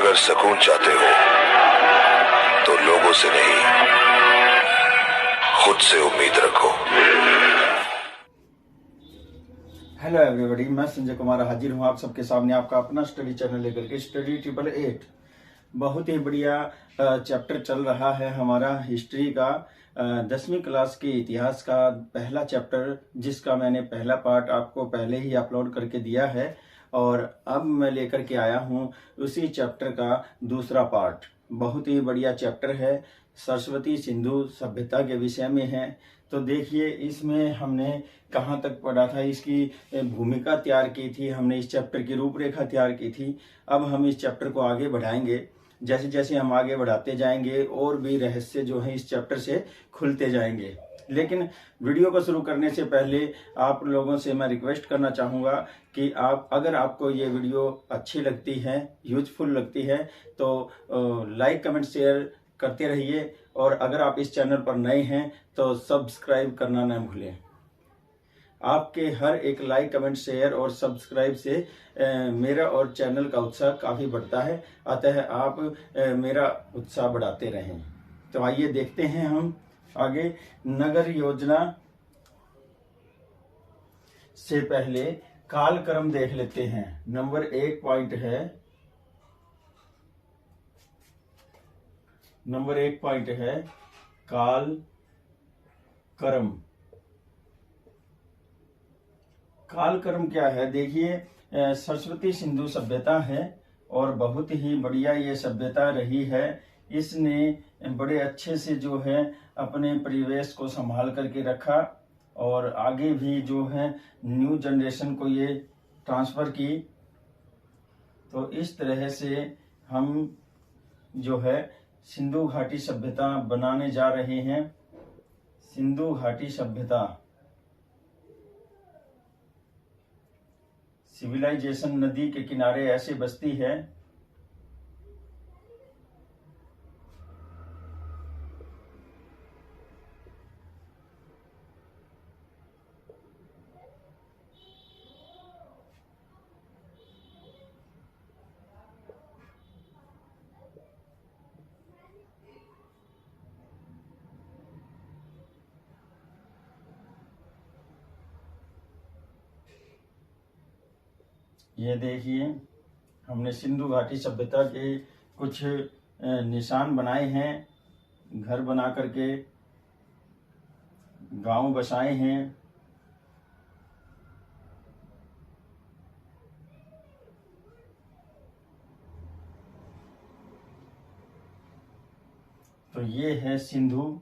अगर सुकून चाहते हो तो लोगों से नहीं, खुद से उम्मीद रखो। हेलो एवरीबॉडी, मैं संजय कुमार हाजिर हूँ आप सबके सामने आपका अपना स्टडी चैनल लेकर के स्टडी 888। बहुत ही बढ़िया चैप्टर चल रहा है हमारा हिस्ट्री का, 10वीं क्लास के इतिहास का पहला चैप्टर, जिसका मैंने पहला पार्ट आपको पहले ही अपलोड करके दिया है और अब मैं लेकर के आया हूँ उसी चैप्टर का दूसरा पार्ट। बहुत ही बढ़िया चैप्टर है, सरस्वती सिंधु सभ्यता के विषय में है। तो देखिए इसमें हमने कहाँ तक पढ़ा था, इसकी भूमिका तैयार की थी हमने, इस चैप्टर की रूपरेखा तैयार की थी। अब हम इस चैप्टर को आगे बढ़ाएंगे, जैसे जैसे हम आगे बढ़ाते जाएंगे और भी रहस्य जो है इस चैप्टर से खुलते जाएंगे। लेकिन वीडियो को शुरू करने से पहले आप लोगों से मैं रिक्वेस्ट करना चाहूँगा कि अगर आपको ये वीडियो अच्छी लगती है, यूजफुल लगती है, तो लाइक कमेंट शेयर करते रहिए, और अगर आप इस चैनल पर नए हैं तो सब्सक्राइब करना न भूलें। आपके हर एक लाइक कमेंट शेयर और सब्सक्राइब से मेरा और चैनल का उत्साह काफ़ी बढ़ता है, अतः आप मेरा उत्साह बढ़ाते रहें। तो आइए देखते हैं हम आगे। नगर योजना से पहले कालक्रम देख लेते हैं। नंबर 1 पॉइंट है, नंबर 1 पॉइंट है कालक्रम। कालक्रम क्या है? देखिए, सरस्वती सिंधु सभ्यता है और बहुत ही बढ़िया ये सभ्यता रही है। इसने बड़े अच्छे से जो है अपने परिवेश को संभाल करके रखा और आगे भी जो है न्यू जनरेशन को ये ट्रांसफर की। तो इस तरह से हम जो है सिंधु घाटी सभ्यता बनाने जा रहे हैं। सिंधु घाटी सभ्यता, सिविलाइजेशन नदी के किनारे ऐसे बसती है ये देखिए, हमने सिंधु घाटी सभ्यता के कुछ निशान बनाए हैं, घर बना करके गांव बसाए हैं। तो ये है सिंधु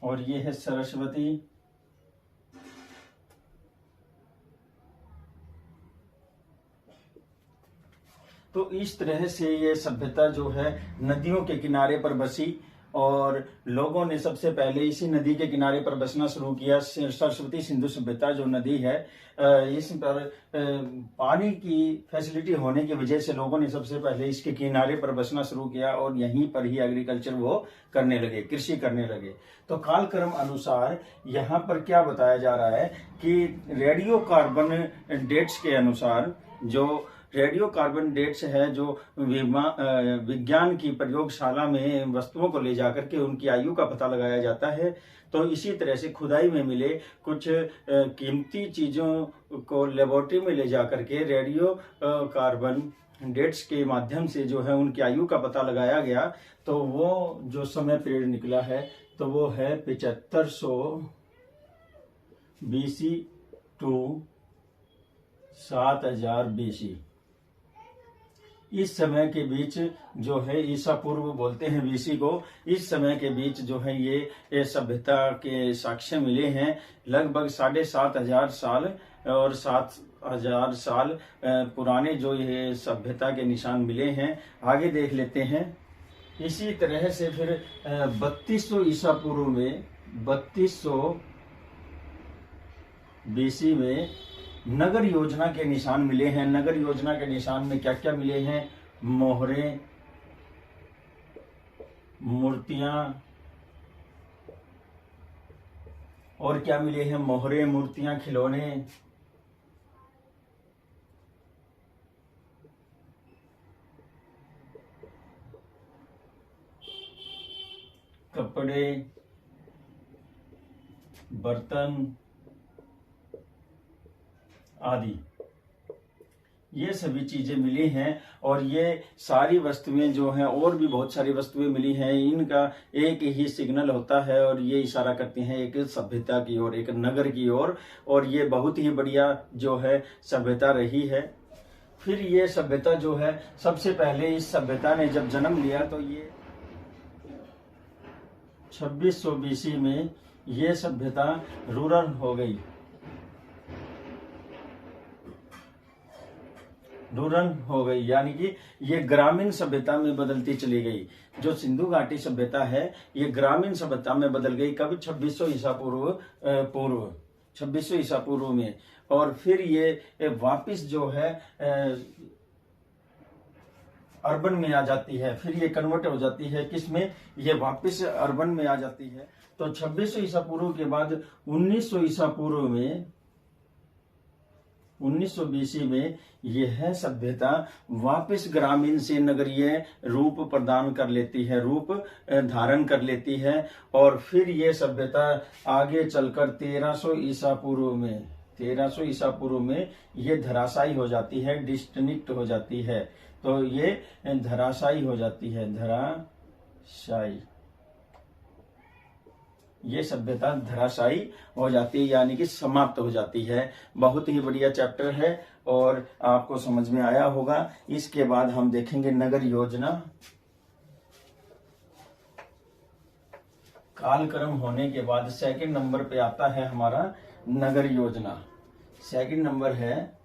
और ये है सरस्वती। तो इस तरह से ये सभ्यता जो है नदियों के किनारे पर बसी और लोगों ने सबसे पहले इसी नदी के किनारे पर बसना शुरू किया। सरस्वती सिंधु सभ्यता जो नदी है, इस पर पानी की फैसिलिटी होने की वजह से लोगों ने सबसे पहले इसके किनारे पर बसना शुरू किया और यहीं पर ही एग्रीकल्चर वो करने लगे, कृषि करने लगे। तो कालक्रम अनुसार यहाँ पर क्या बताया जा रहा है कि रेडियो कार्बन डेट्स के अनुसार, जो रेडियो कार्बन डेट्स है जो विज्ञान की प्रयोगशाला में वस्तुओं को ले जाकर के उनकी आयु का पता लगाया जाता है, तो इसी तरह से खुदाई में मिले कुछ कीमती चीजों को लेबोरेटरी में ले जाकर के रेडियो कार्बन डेट्स के माध्यम से जो है उनकी आयु का पता लगाया गया। तो वो जो समय पीरियड निकला है तो वो है 7500 BC टू 7000 BC। इस समय के बीच जो है, ईसा पूर्व बोलते हैं BC को, इस समय के बीच जो है ये सभ्यता के साक्ष्य मिले हैं। लगभग 7500 साल और 7000 साल पुराने जो ये सभ्यता के निशान मिले हैं। आगे देख लेते हैं। इसी तरह से फिर 3200 ईसा पूर्व में, 3200 BC में नगर योजना के निशान मिले हैं। नगर योजना के निशान में क्या क्या मिले हैं? मोहरें, मूर्तियां, और क्या मिले हैं? मोहरें, मूर्तियां, खिलौने, कपड़े, बर्तन आदि, ये सभी चीजें मिली हैं। और ये सारी वस्तुएं जो हैं, और भी बहुत सारी वस्तुएं मिली हैं, इनका एक ही सिग्नल होता है और ये इशारा करते हैं एक सभ्यता की ओर, एक नगर की ओर। और ये बहुत ही बढ़िया जो है सभ्यता रही है। फिर ये सभ्यता जो है, सबसे पहले इस सभ्यता ने जब जन्म लिया तो ये 2600 BC में ये सभ्यता रूरल हो गई, यानी कि ये ग्रामीण सभ्यता में बदलती चली गई। जो सिंधु घाटी सभ्यता है ये ग्रामीण सभ्यता में बदल गई। कभी 2600 ईसा पूर्व 2600 ईसा पूर्व में। और फिर ये वापिस जो है अर्बन में आ जाती है। फिर ये कन्वर्ट हो जाती है किसमें, ये वापिस अर्बन में आ जाती है। तो 2600 ईसा पूर्व के बाद 1900 ईसा पूर्व में 1900 BC में यह सभ्यता वापस ग्रामीण से नगरीय रूप प्रदान कर लेती है, रूप धारण कर लेती है। और फिर यह सभ्यता आगे चलकर 1300 ईसा पूर्व में ये धराशायी हो जाती है, डिस्कनेक्ट हो जाती है। तो ये धराशायी हो जाती है, धराशायी, ये सभ्यता धराशायी हो जाती है, यानी कि समाप्त हो जाती है। बहुत ही बढ़िया चैप्टर है और आपको समझ में आया होगा। इसके बाद हम देखेंगे नगर योजना। कालक्रम होने के बाद सेकंड नंबर पे आता है हमारा नगर योजना। सेकंड नंबर है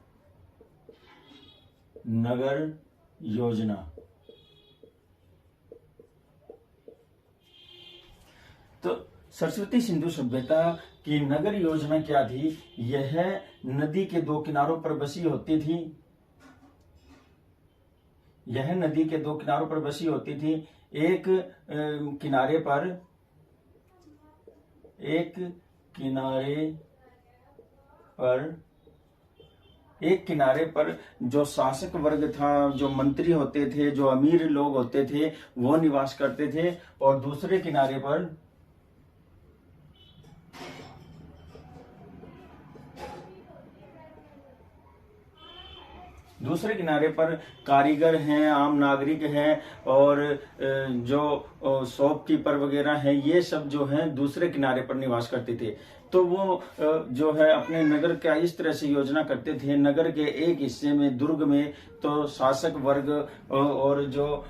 नगर योजना। तो सरस्वती सिंधु सभ्यता की नगर योजना क्या थी? यह नदी के दो किनारों पर बसी होती थी। यह नदी के दो किनारों पर बसी होती थी। एक किनारे पर जो शासक वर्ग था, जो मंत्री होते थे, जो अमीर लोग होते थे, वो निवास करते थे। और दूसरे किनारे पर कारीगर हैं, आम नागरिक हैं, और जो शॉपकीपर वगैरह हैं, ये सब जो हैं दूसरे किनारे पर निवास करते थे। तो वो जो है अपने नगर का इस तरह से योजना करते थे। नगर के एक हिस्से में, दुर्ग में, तो शासक वर्ग और जो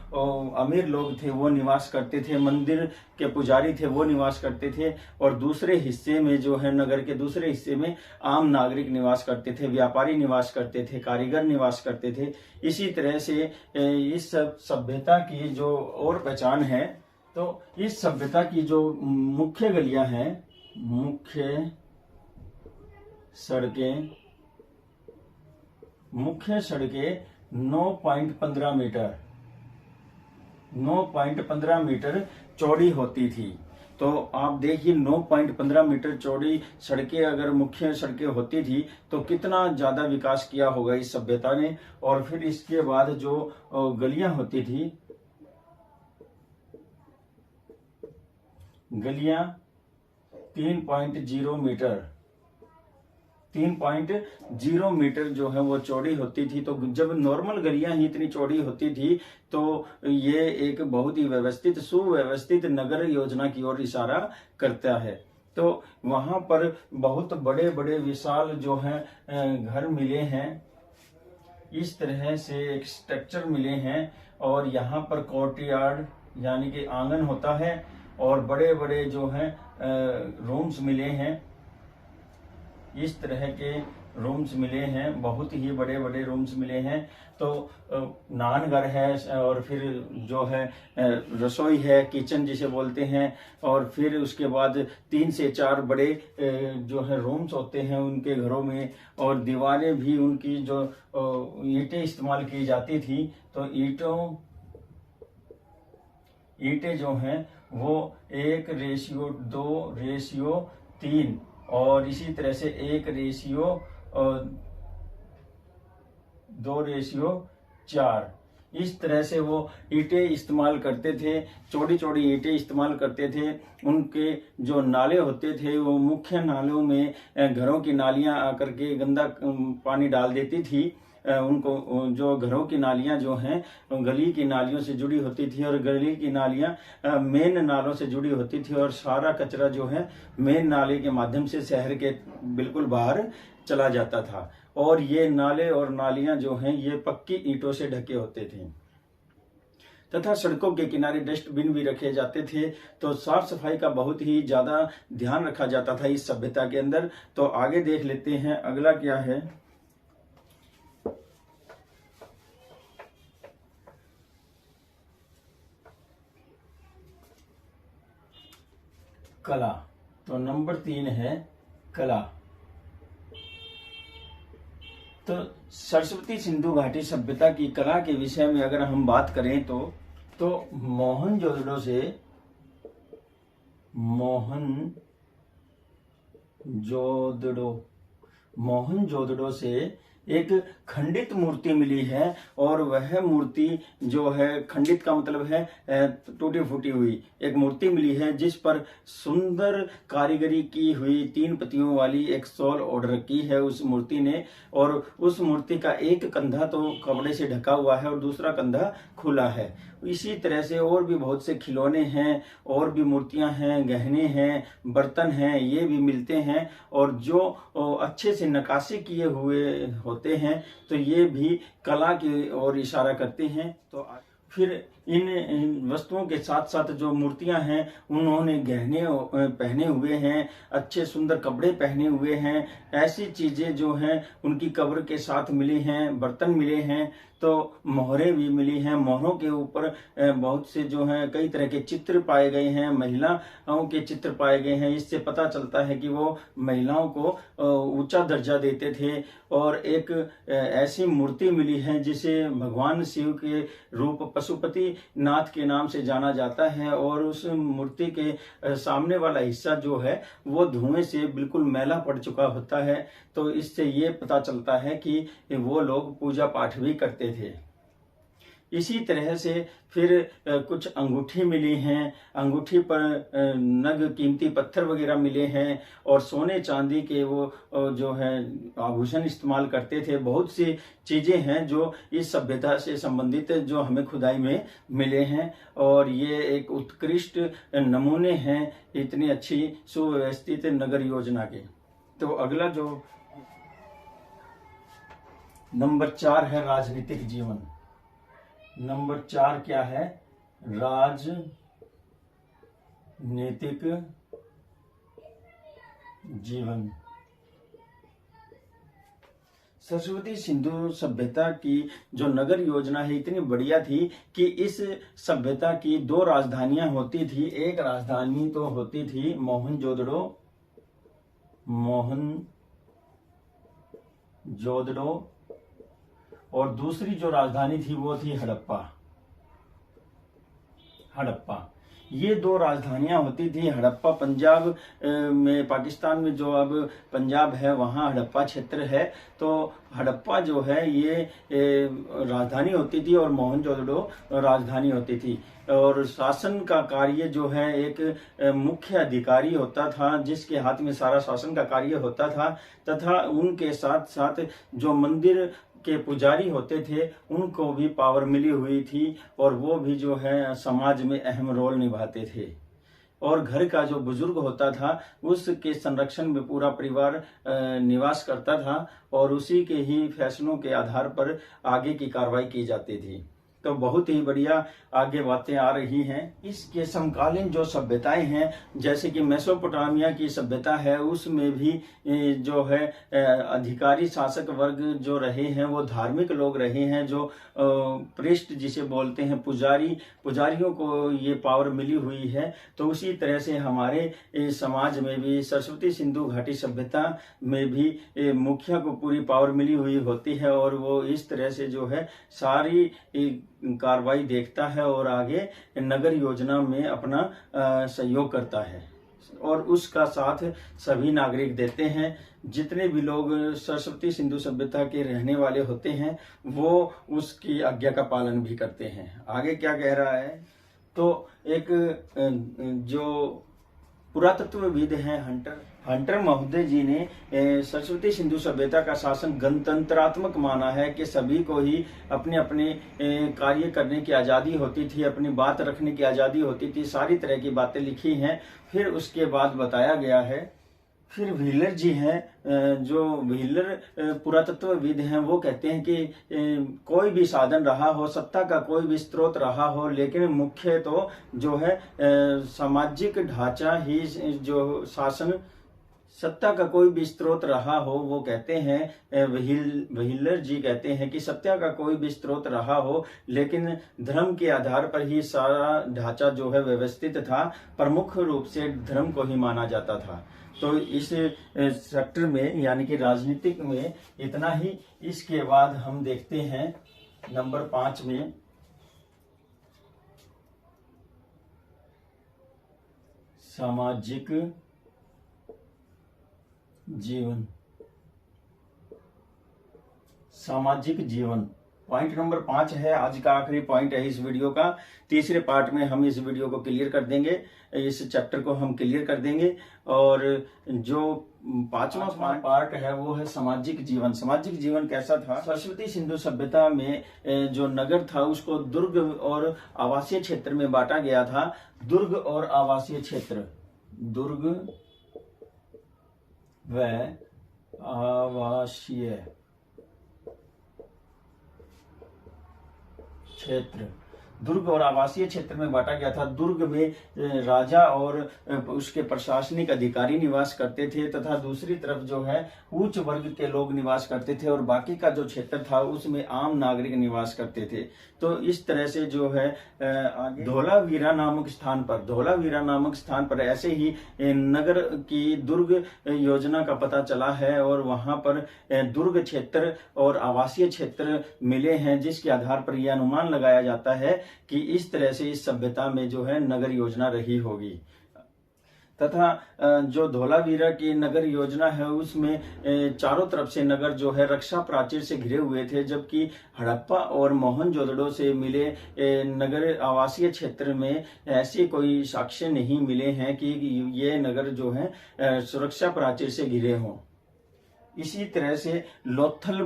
अमीर लोग थे वो निवास करते थे, मंदिर के पुजारी थे वो निवास करते थे। और दूसरे हिस्से में जो है, नगर के दूसरे हिस्से में आम नागरिक निवास करते थे, व्यापारी निवास करते थे, कारीगर निवास करते थे। इसी तरह से इस सभ्यता की जो और पहचान है, तो इस सभ्यता की जो मुख्य गलियां हैं, मुख्य सड़कें 9.15 मीटर चौड़ी होती थी। तो आप देखिए 9.15 मीटर चौड़ी सड़कें अगर मुख्य सड़कें होती थी तो कितना ज्यादा विकास किया होगा इस सभ्यता ने। और फिर इसके बाद जो गलियां होती थी, गलियां 3.0 मीटर जो है वो चौड़ी होती थी। तो जब नॉर्मल गलियां ही इतनी चौड़ी होती थी तो ये एक बहुत ही व्यवस्थित, सुव्यवस्थित नगर योजना की ओर इशारा करता है। तो वहां पर बहुत बड़े बड़े विशाल जो हैं घर मिले हैं, इस तरह से एक स्ट्रक्चर मिले हैं। और यहाँ पर कोर्टयार्ड यानी कि आंगन होता है, और बड़े बड़े जो हैं रूम्स मिले हैं। इस तरह के रूम्स मिले हैं, बहुत ही बड़े बड़े रूम्स मिले हैं। तो नानघर है, और फिर जो है रसोई है, किचन जिसे बोलते हैं। और फिर उसके बाद 3 से 4 बड़े जो है रूम्स होते हैं उनके घरों में। और दीवारें भी उनकी जो ईंटें इस्तेमाल की जाती थी, तो ईंटें जो हैं वो 1:2:3 और इसी तरह से 1:2:4 इस तरह से वो ईंटें इस्तेमाल करते थे, चौड़ी चौड़ी ईंटें इस्तेमाल करते थे। उनके जो नाले होते थे वो मुख्य नालों में घरों की नालियां आकर के गंदा पानी डाल देती थी। उनको जो घरों की नालियां जो हैं गली की नालियों से जुड़ी होती थी, और गली की नालियां मेन नालों से जुड़ी होती थी, और सारा कचरा जो है मेन नाले के माध्यम से शहर के बिल्कुल बाहर चला जाता था। और ये नाले और नालियां जो हैं ये पक्की ईंटों से ढके होते थे, तथा सड़कों के किनारे डस्टबिन भी रखे जाते थे। तो साफ सफाई का बहुत ही ज्यादा ध्यान रखा जाता था इस सभ्यता के अंदर। तो आगे देख लेते हैं अगला क्या है। कला। तो नंबर 3 है कला। तो सरस्वती सिंधु घाटी सभ्यता की कला के विषय में अगर हम बात करें तो मोहनजोदड़ो से एक खंडित मूर्ति मिली है, और वह मूर्ति जो है, खंडित का मतलब है टूटी फूटी हुई एक मूर्ति मिली है, जिस पर सुंदर कारीगरी की हुई 3 पतियों वाली एक शॉल ओढ़ रखी है उस मूर्ति ने। और उस मूर्ति का एक कंधा तो कपड़े से ढका हुआ है और दूसरा कंधा खुला है। इसी तरह से और भी बहुत से खिलौने हैं, और भी मूर्तियां हैं, गहने हैं, बर्तन हैं, ये भी मिलते हैं। और जो अच्छे से नक्काशी किए हुए होते हैं तो ये भी कला की ओर इशारा करते हैं। तो फिर इन वस्तुओं के साथ साथ जो मूर्तियां हैं उन्होंने गहने पहने हुए हैं, अच्छे सुंदर कपड़े पहने हुए हैं। ऐसी चीजें जो हैं उनकी कब्र के साथ मिली हैं, बर्तन मिले हैं, तो मोहरें भी मिली हैं। मोहरों के ऊपर बहुत से जो हैं कई तरह के चित्र पाए गए हैं, महिलाओं के चित्र पाए गए हैं। इससे पता चलता है कि वो महिलाओं को ऊंचा दर्जा देते थे। और एक ऐसी मूर्ति मिली है जिसे भगवान शिव के रूप पशुपति नाथ के नाम से जाना जाता है, और उस मूर्ति के सामने वाला हिस्सा जो है वो धुएं से बिल्कुल मैला पड़ चुका होता है। तो इससे ये पता चलता है कि वो लोग पूजा पाठ भी करते थे। इसी तरह से फिर कुछ अंगूठी मिली हैं, अंगूठी पर नग कीमती पत्थर वगैरह मिले हैं, और सोने चांदी के वो जो है आभूषण इस्तेमाल करते थे। बहुत सी चीजें हैं जो इस सभ्यता से संबंधित जो हमें खुदाई में मिले हैं, और ये एक उत्कृष्ट नमूने हैं इतनी अच्छी सुव्यवस्थित नगर योजना के। तो अगला जो नंबर 4 है राजनीतिक जीवन। नंबर 4 क्या है? राजनीतिक जीवन। सरस्वती सिंधु सभ्यता की जो नगर योजना है इतनी बढ़िया थी कि इस सभ्यता की 2 राजधानियां होती थी। एक राजधानी तो होती थी मोहनजोदड़ो, और दूसरी जो राजधानी थी वो थी हड़प्पा। ये 2 राजधानियां होती थी। हड़प्पा पंजाब में, पाकिस्तान में जो अब पंजाब है वहाँ हड़प्पा क्षेत्र है। तो हड़प्पा जो है ये राजधानी होती थी और मोहनजोदड़ो राजधानी होती थी। और शासन का कार्य जो है एक मुख्य अधिकारी होता था जिसके हाथ में सारा शासन का कार्य होता था, तथा उनके साथ साथ जो मंदिर के पुजारी होते थे उनको भी पावर मिली हुई थी, और वो भी जो है समाज में अहम रोल निभाते थे। और घर का जो बुजुर्ग होता था उसके संरक्षण में पूरा परिवार निवास करता था, और उसी के ही फैसलों के आधार पर आगे की कार्रवाई की जाती थी। तो बहुत ही बढ़िया आगे बातें आ रही हैं। इसके समकालीन जो सभ्यताएं हैं, जैसे कि मेसोपोटामिया की सभ्यता है, उसमें भी जो है अधिकारी शासक वर्ग जो रहे हैं वो धार्मिक लोग रहे हैं, जो प्रीस्ट जिसे बोलते हैं पुजारियों को ये पावर मिली हुई है। तो उसी तरह से हमारे समाज में भी सरस्वती सिंधु घाटी सभ्यता में भी मुखिया को पूरी पावर मिली हुई होती है, और वो इस तरह से जो है सारी कार्रवाई देखता है और आगे नगर योजना में अपना सहयोग करता है। और उसका साथ सभी नागरिक देते हैं। जितने भी लोग सरस्वती सिंधु सभ्यता के रहने वाले होते हैं वो उसकी आज्ञा का पालन भी करते हैं। आगे क्या कह रहा है, तो एक जो पुरातत्वविद हैं हंटर महोदय जी ने सरस्वती सिंधु सभ्यता का शासन गणतंत्रात्मक माना है कि सभी को ही अपने अपने कार्य करने की आज़ादी होती थी, अपनी बात रखने की आज़ादी होती थी, सारी तरह की बातें लिखी हैं। फिर उसके बाद बताया गया है, फिर व्हीलर जी हैं, जो व्हीलर पुरातत्वविद हैं, वो कहते हैं कि कोई भी साधन रहा हो, सत्ता का कोई भी स्रोत रहा हो, लेकिन मुख्य तो जो है सामाजिक ढांचा ही जो शासन, सत्ता का कोई भी स्रोत रहा हो, वो कहते हैं व्हीलर जी कहते हैं कि सत्ता का कोई भी स्रोत रहा हो, लेकिन धर्म के आधार पर ही सारा ढांचा जो है व्यवस्थित था, प्रमुख रूप से धर्म को ही माना जाता था। तो इस सेक्टर में यानी कि राजनीतिक में इतना ही। इसके बाद हम देखते हैं नंबर 5 में सामाजिक जीवन। सामाजिक जीवन पॉइंट नंबर 5 है, आज का आखिरी पॉइंट है इस वीडियो का। तीसरे पार्ट में हम इस वीडियो को क्लियर कर देंगे, इस चैप्टर को हम क्लियर कर देंगे। और जो 5वां पार्ट है वो है सामाजिक जीवन। सामाजिक जीवन कैसा था? सरस्वती सिंधु सभ्यता में जो नगर था उसको दुर्ग और आवासीय क्षेत्र में बांटा गया था। दुर्ग और आवासीय क्षेत्र, दुर्ग व आवासीय क्षेत्र, दुर्ग और आवासीय क्षेत्र में बांटा गया था। दुर्ग में राजा और उसके प्रशासनिक अधिकारी निवास करते थे तथा दूसरी तरफ जो है उच्च वर्ग के लोग निवास करते थे, और बाकी का जो क्षेत्र था उसमें आम नागरिक निवास करते थे। तो इस तरह से जो है आगे धोलावीरा नामक स्थान पर, धोलावीरा नामक स्थान पर ऐसे ही नगर की दुर्ग योजना का पता चला है, और वहां पर दुर्ग क्षेत्र और आवासीय क्षेत्र मिले हैं, जिसके आधार पर यह अनुमान लगाया जाता है कि इस तरह से इस सभ्यता में जो है नगर योजना रही होगी। तथा जो धोलावीरा की नगर योजना है उसमें चारों तरफ से नगर जो है रक्षा प्राचीर से घिरे हुए थे, जबकि हड़प्पा और मोहनजोदड़ो से मिले नगर आवासीय क्षेत्र में ऐसे कोई साक्ष्य नहीं मिले हैं कि ये नगर जो है सुरक्षा प्राचीर से घिरे हों। इसी तरह से लोथल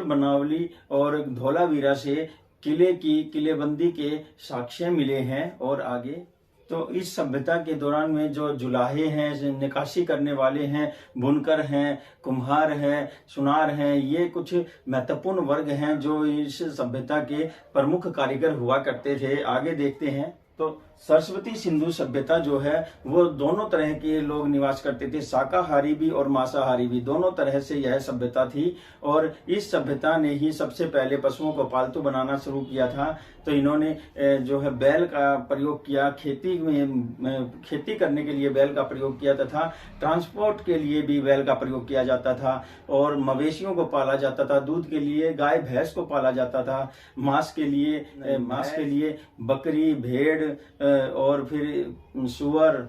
बनावली और धोलावीरा से किले की किलेबंदी के साक्ष्य मिले हैं। और आगे तो इस सभ्यता के दौरान में जो जुलाहे हैं, निकासी करने वाले हैं, बुनकर हैं, कुम्हार हैं, सुनार हैं, ये कुछ महत्वपूर्ण वर्ग हैं जो इस सभ्यता के प्रमुख कारीगर हुआ करते थे। आगे देखते हैं तो सरस्वती सिंधु सभ्यता जो है वो दोनों तरह के लोग निवास करते थे, शाकाहारी भी और मांसाहारी भी, दोनों तरह से यह सभ्यता थी। और इस सभ्यता ने ही सबसे पहले पशुओं को पालतू बनाना शुरू किया था। तो इन्होंने जो है बैल का प्रयोग किया, खेती करने के लिए बैल का प्रयोग किया तथा ट्रांसपोर्ट के लिए भी बैल का प्रयोग किया जाता था, और मवेशियों को पाला जाता था, दूध के लिए गाय भैंस को पाला जाता था, मांस के लिए बकरी, भेड़ और फिर सुअर,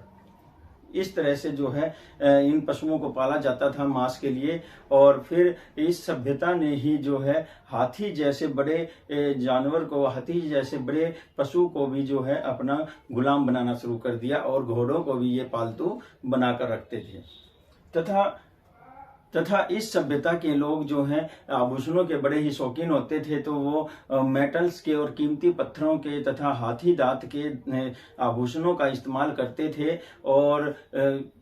इस तरह से जो है इन पशुओं को पाला जाता था मांस के लिए। और फिर इस सभ्यता ने ही जो है हाथी जैसे बड़े जानवर को, हाथी जैसे बड़े पशु को भी जो है अपना गुलाम बनाना शुरू कर दिया, और घोड़ों को भी ये पालतू बनाकर रखते थे। तथा इस सभ्यता के लोग जो हैं आभूषणों के बड़े ही शौकीन होते थे। तो वो मेटल्स के और कीमती पत्थरों के तथा हाथी दांत के आभूषणों का इस्तेमाल करते थे। और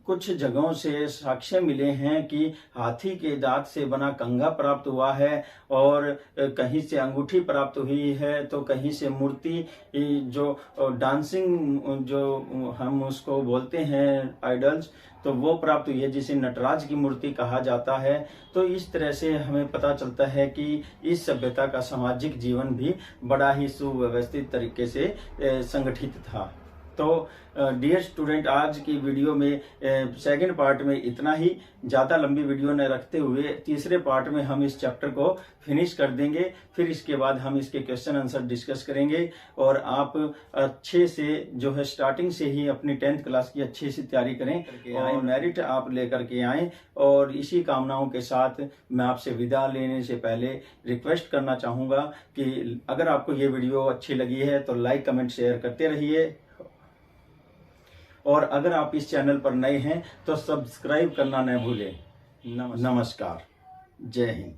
कुछ जगहों से साक्ष्य मिले हैं कि हाथी के दांत से बना कंघा प्राप्त हुआ है, और कहीं से अंगूठी प्राप्त हुई है, तो कहीं से मूर्ति जो डांसिंग जो हम उसको बोलते हैं आइडल्स, तो वो प्राप्त हुई है, जिसे नटराज की मूर्ति कहा जाता है। तो इस तरह से हमें पता चलता है कि इस सभ्यता का सामाजिक जीवन भी बड़ा ही सुव्यवस्थित तरीके से संगठित था। तो डियर स्टूडेंट, आज की वीडियो में सेकंड पार्ट में इतना ही। ज़्यादा लंबी वीडियो न रखते हुए तीसरे पार्ट में हम इस चैप्टर को फिनिश कर देंगे। फिर इसके बाद हम इसके क्वेश्चन आंसर डिस्कस करेंगे और आप अच्छे से जो है स्टार्टिंग से ही अपनी 10th क्लास की अच्छी सी तैयारी करें और मेरिट आप लेकर के आएँ। और इसी कामनाओं के साथ मैं आपसे विदा लेने से पहले रिक्वेस्ट करना चाहूँगा कि अगर आपको ये वीडियो अच्छी लगी है तो लाइक कमेंट शेयर करते रहिए, और अगर आप इस चैनल पर नए हैं तो सब्सक्राइब करना न भूलें। नमस्कार, जय हिंद।